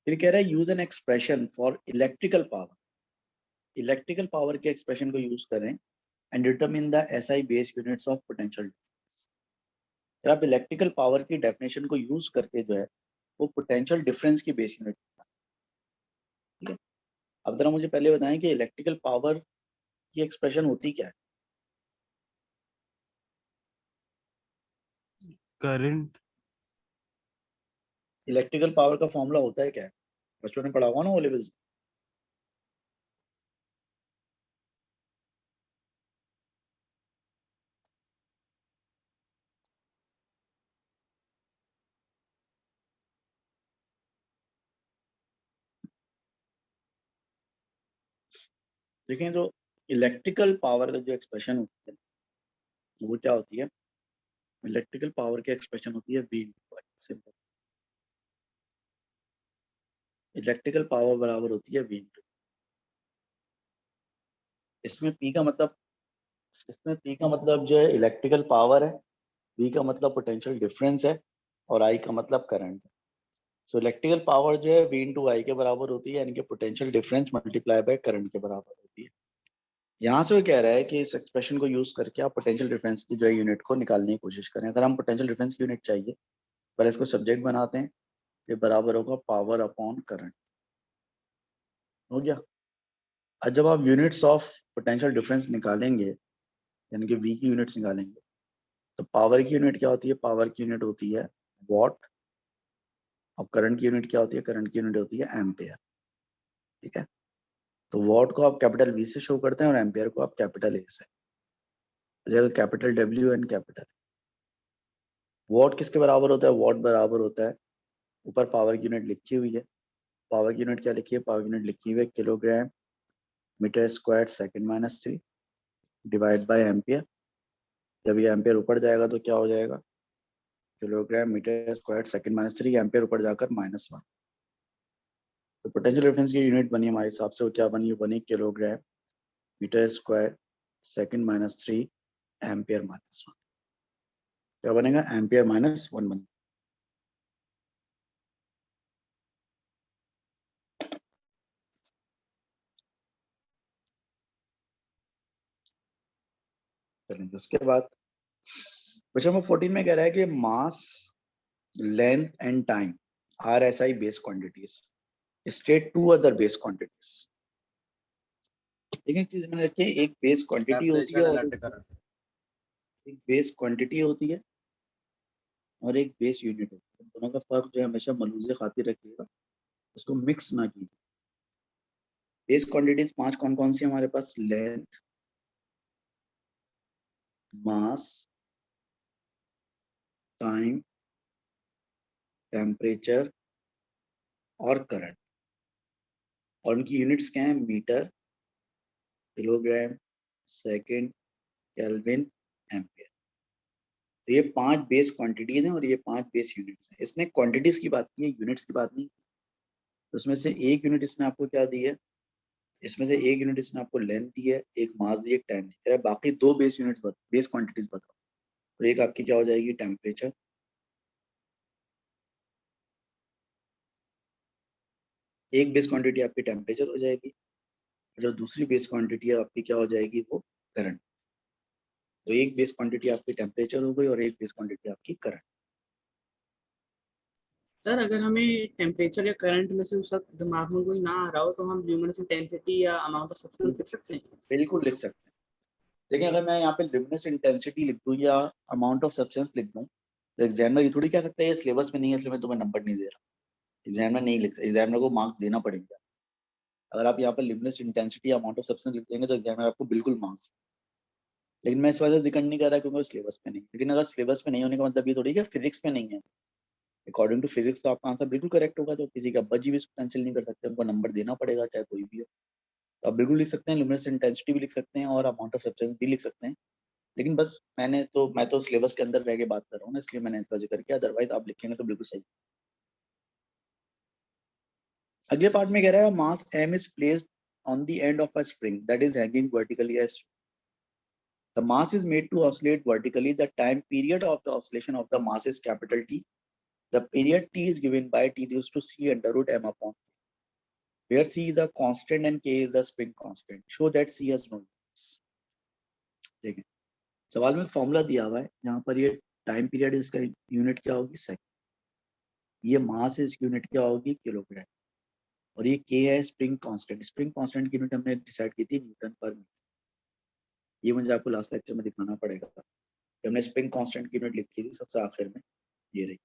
फिर कह रहा है use an expression for electrical power. Electrical power के एक्सप्रेशन को यूज करें and determine the SI base units of potential. फिर आप इलेक्ट्रिकल पावर की डेफिनेशन को यूज करके जो है वो पोटेंशियल डिफरेंस की बेस यूनिट, ठीक है। अब जरा मुझे पहले बताएं कि इलेक्ट्रिकल पावर की एक्सप्रेशन होती क्या है। करंट। इलेक्ट्रिकल पावर का फॉर्मूला होता है क्या है, बच्चों ने पढ़ा हुआ ना वो लेवल्स। देखें, जो इलेक्ट्रिकल पावर का जो एक्सप्रेशन होती है वो क्या होती है, इलेक्ट्रिकल पावर की एक्सप्रेशन होती है V × I। Simple, electrical power बराबर होती है V × I। इसमें P का मतलब, इसमें P का मतलब जो है इलेक्ट्रिकल पावर है, V का मतलब पोटेंशियल डिफरेंस है, और I का मतलब करंट है। सो इलेक्ट्रिकल पावर जो है V × I के बराबर होती है, यानी कि potential difference multiply by current के बराबर होती है। यहाँ से वो कह रहा है कि इस एक्सप्रेशन को यूज करके आप पोटेंशियल डिफरेंस की जो है यूनिट को निकालने की कोशिश करें। अगर हम पोटेंशियल डिफरेंस की यूनिट चाहिए, पहले इसको सब्जेक्ट बनाते हैं, ये बराबर होगा पावर अपॉन करंट। हो गया। अब जब आप यूनिट्स ऑफ पोटेंशियल डिफरेंस निकालेंगे, यानी कि V की यूनिट्स निकालेंगे, तो पावर की यूनिट क्या होती है, पावर की यूनिट होती है वॉट। अब करंट की यूनिट क्या होती है, करंट की यूनिट होती है एम्पेयर, ठीक है। तो वॉट को आप कैपिटल V से शो करते हैं और एम्पेयर को आप कैपिटल A से, capital W and capital. What किसके बराबर होता है, वॉट बराबर होता है, ऊपर पावर की यूनिट लिखी हुई है, पावर की यूनिट क्या लिखी है, पावर की यूनिट लिखी हुई है kilogram metre square second -3 divide by ampere. जब ये एम्पियर ऊपर जाएगा तो क्या हो जाएगा, kilogram metre square second -3, ampere ऊपर जाकर -1। तो पोटेंशियल डिफरेंस की यूनिट बनी हमारे हिसाब से, वो क्या बनी, बनी kilogram metre square second -3 ampere -1। क्या बनेगा, एम्पियर -1 बनेगा। चलेंगे उसके बाद क्वेश्चन नंबर 14 में कह रहा है कि mass, length and time are SI base quantities, state 2 other base quantities. एक चीज मैंने रखी है, एक बेस क्वांटिटी होती है और एक बेस क्वांटिटी होती है और एक बेस यूनिट होती है। दोनों का फर्क जो है हमेशा मलूजे खातिर रखिएगा, उसको मिक्स ना कीजिए। बेस क्वांटिटीज 5 कौन कौन सी हमारे पास, लेंथ, मास, टाइम, टेम्परेचर और करंट। और उनकी यूनिट्स क्या है, metre, kilogram, second, kelvin, ampere. तो ये 5 बेस क्वांटिटीज हैं और ये 5 बेस यूनिट्स हैं। इसने क्वांटिटीज की बात की है, यूनिट्स की बात नहीं। तो उसमें से एक यूनिट इसने आपको क्या दी है, इसमें से एक यूनिट इसने आपको लेंथ दी है, एक मास दी है, एक टाइम दी है। बाकी 2 बेस यूनिट्स बेस क्वांटिटीज बताओ। तो एक आपकी क्या हो जाएगी, टेम्परेचर, एक बेस क्वांटिटी आपकी टेम्परेचर हो जाएगी, जो दूसरी बेस क्वांटिटी है आपकी क्या हो जाएगी, वो करंट। तो एक बेस क्वांटिटी आपकी टेम्परेचर हो गई और एक बेस क्वांटिटी आपकी करंट। सर अगर हमें टेम्परेचर या करंट में से उस वक्त दिमाग में कोई ना आ रहा हो तो हम ल्यूमिनस इंटेंसिटी या अमाउंट ऑफ सब्सटेंस लिख सकते हैं। बिल्कुल लिख सकते हैं। देखिए, अगर मैं यहाँ पे ल्यूमिनस इंटेंसिटी लिख दूं या अमाउंट ऑफ सब्सटेंस लिख दूं, तो एग्जामिनर ये थोड़ी कह सकता है ये सिलेबस में नहीं है इसलिए मैं तुम्हें नंबर नहीं दे रहा। एग्जामिनर नहीं लिख सकता, एग्जामिनर को मार्क्स देना पड़ेगा। अगर आप यहाँ पर ल्यूमिनस इंटेंसिटी या अमाउंट ऑफ सब्सटेंस लिख देंगे तो एग्जामिनर आपको बिल्कुल मार्क्स। लेकिन मैं इस वजह से जिक्र नहीं कर रहा क्योंकि सिलेबस में नहीं। लेकिन अगर सिलेबस में नहीं होने का मतलब ये थोड़ी है फिजिक्स में नहीं है। अकॉर्डिंग टू फिजिक्स तो आपका आंसर बिल्कुल करेक्ट होगा, तो किसी का बच्ची भी कैंसिल नहीं कर सकते, उनको नंबर देना पड़ेगा चाहे कोई भी हो। तो आप बिल्कुल लिख सकते हैं, ल्यूमिनस इंटेंसिटी भी लिख सकते हैं और अमाउंट ऑफ सब्सटेंस भी लिख सकते हैं। लेकिन बस मैं तो सिलेबस के अंदर रह के बात कर रहा हूँ ना, इसलिए मैंने इसका जिक्र किया, अदरवाइज आप लिखेंगे तो बिल्कुल सही। अगले पार्ट में कह रहा है मास m is placed on the end of a spring that is hanging vertically as the mass is made to oscillate vertically. The time period of the oscillation of the mass is capital T. The period T is given by T used to C under root m upon, where C is a constant and K is the spring constant. Show that C has no units. देखिए, सवाल में formula दिया हुआ है, यहाँ पर ये time period इसका यूनिट क्या होगी, सेकंड। ये मास है, इसकी यूनिट क्या होगी, किलोग्राम। और ये के है स्प्रिंग कांस्टेंट। स्प्रिंग कांस्टेंट की यूनिट हमने डिसाइड की थी न्यूटन पर मीटर। ये मुझे आपको लास्ट लेक्चर में दिखाना पड़ेगा। हमने स्प्रिंग कांस्टेंट की यूनिट लिखी थी सबसे आखिर में, ये रही।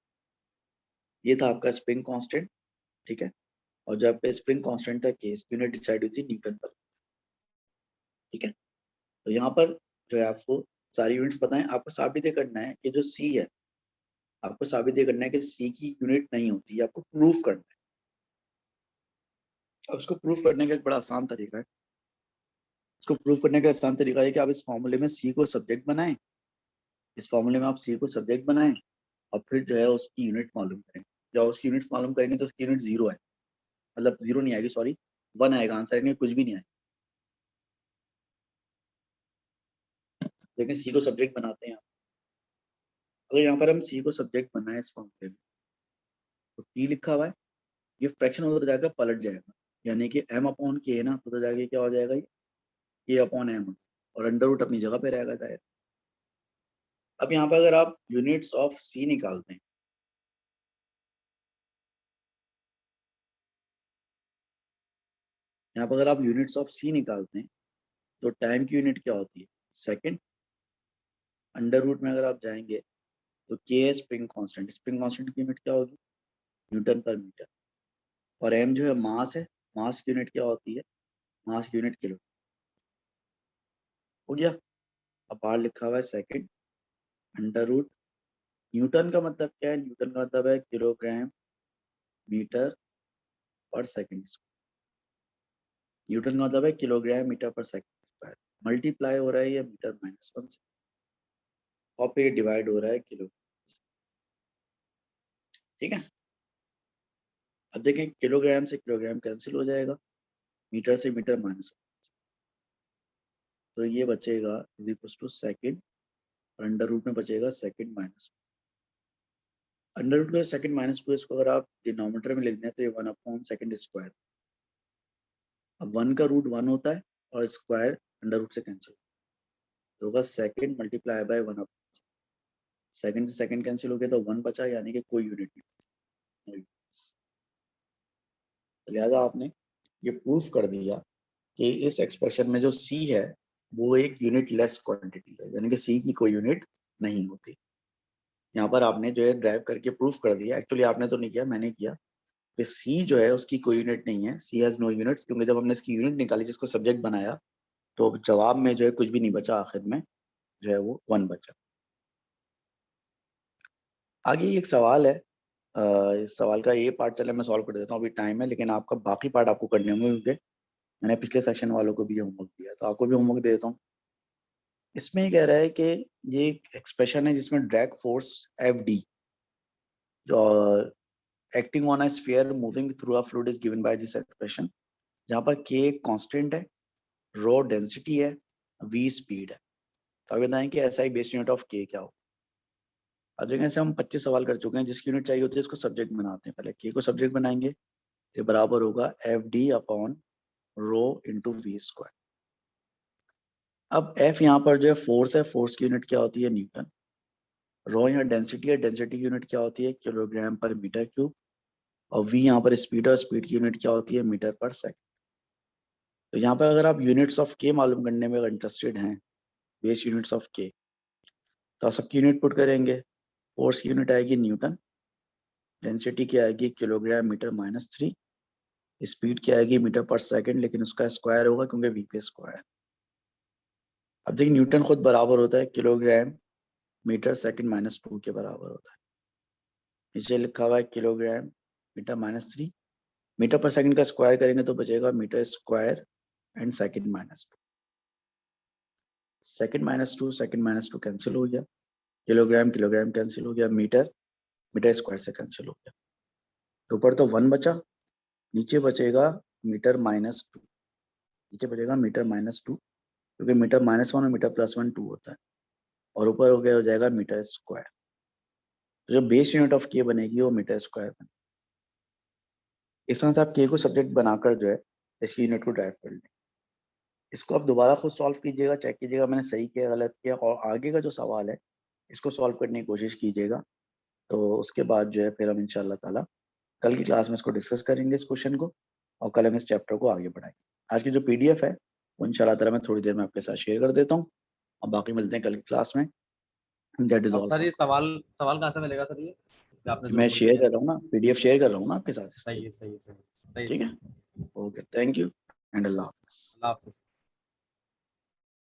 ये था आपका स्प्रिंग कांस्टेंट, ठीक है। और जब पे स्प्रिंग कांस्टेंट था के, इसकी यूनिट डिसाइड हुई थी न्यूटन पर, ठीक है। तो यहाँ पर जो है आपको सारी यूनिट्स पता है। आपको साबित ये करना है कि जो सी है, आपको साबित ये करना है कि सी की यूनिट नहीं होती, आपको प्रूफ करना है। अब उसको प्रूफ करने का एक बड़ा आसान तरीका है। इसको प्रूफ करने का आसान तरीका है कि आप इस फॉर्मूले में सी को सब्जेक्ट बनाएं। इस फॉर्मूले में आप सी को सब्जेक्ट बनाएं और फिर जो है उसकी यूनिट मालूम करें। जब उसकी यूनिट्स मालूम करेंगे तो उसकी यूनिट 0 है, मतलब 0 नहीं आएगी, सॉरी 1 आएगा आंसर में, कुछ भी नहीं आएगा। लेकिन सी को सब्जेक्ट बनाते हैं। अगर यहाँ पर हम सी को सब्जेक्ट बनाए इस फॉर्मूले में, तो टी लिखा हुआ है, ये फ्रैक्शन उधर जाकर पलट जाएगा, यानी कि m अपॉन के ना, तो उधर जाके क्या हो जाएगा, ये अपॉन m, और अंडर रूट अपनी जगह पे रहेगा जाएगा। अब यहाँ पर अगर आप यूनिट्स ऑफ सी निकालते हैं, यहाँ पर अगर आप यूनिट्स ऑफ सी निकालते हैं तो टाइम की यूनिट क्या होती है, सेकंड। अंडर रूट में अगर आप जाएंगे तो के है स्प्रिंग कांस्टेंट। स्प्रिंग कांस्टेंट की यूनिट क्या होगी, न्यूटन पर मीटर। और m जो है मास है, मास की यूनिट क्या होती है, मास की यूनिट किलो। हो गया। अब बाहर लिखा हुआ है सेकंड अंडर रूट, न्यूटन का मतलब क्या है, न्यूटन का मतलब है kilogram metre per second. Newton का मतलब है kilogram metre per second square. Multiply हो रहा है ये मीटर -1 से, और फिर डिवाइड हो रहा है किलो, ठीक है। अब देखें किलोग्राम से किलोग्राम कैंसिल हो जाएगा, मीटर से मीटर -1, तो ये बचेगा इज इक्वल टू सेकंड, और अंडर रूट में बचेगा सेकंड माइनस अंडर रूट में सेकंड -2। इसको अगर आप डिनोमिनेटर में लिख दें तो ये 1 अपॉन सेकंड स्क्वायर। अब 1 का रूट 1 होता है और स्क्वायर अंडर रूट से कैंसिल, तो होगा second multiply by 1 upon second से सेकंड कैंसिल हो गया तो 1 बचा, यानी कि कोई यूनिट नहीं। तो लिहाजा आपने ये प्रूफ कर दिया कि इस एक्सप्रेशन में जो सी है वो एक यूनिट लेस क्वांटिटी है, यानी कि सी की कोई यूनिट नहीं होती। यहाँ पर आपने जो है ड्राइव करके प्रूफ कर दिया। एक्चुअली आपने तो नहीं किया, मैंने किया कि सी जो है उसकी कोई यूनिट नहीं है, सी हैज नो यूनिट्स, क्योंकि जब हमने इसकी यूनिट निकाली, जिसको सब्जेक्ट बनाया, तो जवाब में जो है कुछ भी नहीं बचा, आखिर में जो है वो 1 बचा। आगे एक सवाल है, इस सवाल का ये पार्ट चले मैं सॉल्व कर देता हूँ, अभी टाइम है, लेकिन आपका बाकी पार्ट आपको करने होंगे, क्योंकि मैंने पिछले सेक्शन वालों को भी होमवर्क दिया, तो आपको भी होमवर्क दे देता हूँ। इसमें ये कह रहा है कि ये एक एक्सप्रेशन है जिसमें drag force F D acting on a sphere moving through a fluid is given by this expression, जहाँ पर के एक कांस्टेंट है, रो डेंसिटी है, वी स्पीड है। तो आप बताएं कि ऐसा ही बेस यूनिट ऑफ के क्या हो। अब देखिए ऐसे हम 25 सवाल कर चुके हैं, जिसकी यूनिट चाहिए होती है इसको सब्जेक्ट बनाते हैं। पहले के को सब्जेक्ट बनाएंगे तो बराबर होगा F D upon rho into V square. अब एफ यहाँ पर जो है फोर्स है, फोर्स की यूनिट क्या होती है, न्यूटन। रो यहाँ डेंसिटी है, डेंसिटी की यूनिट क्या होती है, किलोग्राम पर मीटर क्यूब। और वी यहाँ पर स्पीड है, स्पीड की यूनिट क्या होती है, मीटर पर सेकंड। तो यहाँ पर अगर आप यूनिट्स ऑफ के मालूम करने में इंटरेस्टेड हैं, बेस यूनिट्स ऑफ के, तो आप सबकी यूनिट पुट करेंगे। फोर्स की यूनिट आएगी न्यूटन, डेंसिटी की आएगी किलोग्राम मीटर -3, स्पीड की आएगी मीटर पर सेकंड, लेकिन उसका स्क्वायर होगा क्योंकि वी पे स्क्वायर। अब देखिए न्यूटन खुद बराबर होता है किलोग्राम मीटर सेकंड -2 के बराबर होता है। नीचे लिखा हुआ है kilogram metre -3, metre per second का स्क्वायर करेंगे तो बचेगा metre square and second -2। Second -2 second -2 cancel हो गया, किलोग्राम किलोग्राम कैंसिल हो गया, मीटर मीटर स्क्वायर से कैंसिल हो गया। तो ऊपर तो 1 बचा, नीचे बचेगा मीटर -2, नीचे बचेगा मीटर -2, क्योंकि मीटर -1 और मीटर +1 2 होता है, और ऊपर हो गया हो जाएगा मीटर स्क्वायर। तो जो बेस यूनिट ऑफ के बनेगी वो मीटर स्क्वायर बनेगी। इस तरह से आप के को सब्जेक्ट बनाकर जो है इसकी यूनिट को ड्राइव कर लें। इसको आप दोबारा खुद सॉल्व कीजिएगा, चेक कीजिएगा मैंने सही किया गलत किया। और आगे का जो सवाल है इसको सॉल्व करने की कोशिश कीजिएगा। तो उसके बाद जो है फिर हम इंशाल्लाह ताला कल की क्लास में इसको डिस्कस करेंगे इस क्वेश्चन को, और कल हम इस चैप्टर को आगे बढ़ाएंगे। आज की जो पीडीएफ है वो इंशाल्लाह ताला मैं थोड़ी देर में आपके साथ शेयर कर देता हूँ, और बाकी मिलते हैं कल की क्लास में। दैट इज अब ऑल। सर ये सवाल सवाल कहाँ से मिलेगा सर ये आपने जो मैं बोल शेयर दिया? कर रहा हूँ ना, पीडीएफ शेयर कर रहा हूँ ना आपके साथ इसकी। सही है, सही है, सही है, ठीक है, ओके, थैंक यू एंड अल्लाह हाफिज़। अल्लाह हाफिज़।